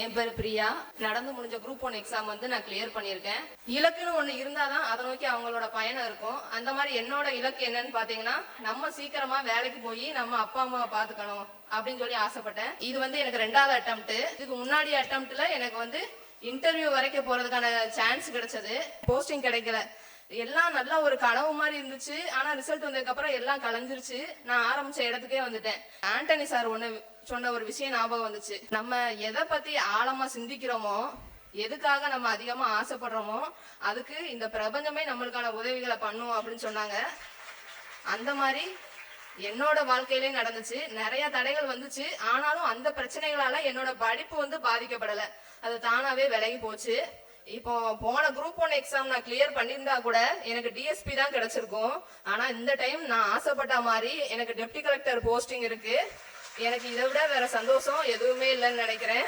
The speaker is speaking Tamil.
என் பேர் பிரியா. நடந்து முடிஞ்ச குரூப் 1 எக்ஸாம் வந்து நான் கிளியர் பண்ணியிருக்கேன். இலக்குன்னு ஒண்ணு இருந்தாதான் அதை நோக்கி அவங்களோட பயணம் இருக்கும். அந்த மாதிரி என்னோட இலக்கு என்னன்னு பாத்தீங்கன்னா, நம்ம சீக்கிரமா வேலைக்கு போய் நம்ம அப்பா அம்மாவை பாத்துக்கணும் அப்படின்னு சொல்லி ஆசைப்பட்டேன். இது வந்து எனக்கு 2வது அட்டெம்ப்ட். இதுக்கு முன்னாடி அட்டெம்ப்ட்ல எனக்கு வந்து இன்டர்வியூ வரைக்கும் போறதுக்கான சான்ஸ் கிடைச்சது. போஸ்டிங் கிடைக்கல. எல்லாம் நல்ல ஒரு கனவு மாதிரி இருந்துச்சு. ஆனா ரிசல்ட் வந்ததுக்கு அப்புறம் எல்லாம் கலைஞ்சிருச்சு. நான் ஆரம்பிச்ச இடத்துக்கே வந்துட்டேன். ஆண்டனி சார் ஒண்ணு சொன்ன ஒரு விஷயம் ஞாபகம் வந்துச்சு. நம்ம எதை பத்தி ஆழமா சிந்திக்கிறோமோ, எதுக்காக நம்ம அதிகமா ஆசைப்படுறோமோ, அதுக்கு இந்த பிரபஞ்சமே நம்மளுக்கான உதவிகளை பண்ணும் அப்படின்னு சொன்னாங்க. அந்த மாதிரி என்னோட வாழ்க்கையிலே நடந்துச்சு. நிறைய தடைகள் வந்துச்சு. ஆனாலும் அந்த பிரச்சனைகளால என்னோட படிப்பு வந்து பாதிக்கப்படல. அது தானாவே விலகி போச்சு. இப்போ போன குரூப் 1 எக்ஸாம் நான் கிளியர் பண்ணியிருந்தா கூட எனக்கு டிஎஸ்பி தான் கிடைச்சிருக்கும். ஆனா இந்த டைம் நான் ஆசைப்பட்ட மாதிரி எனக்கு டெப்டி கலெக்டர் போஸ்டிங் இருக்கு. எனக்கு இதை விட வேற சந்தோஷம் எதுவுமே இல்லைன்னு நினைக்கிறேன்.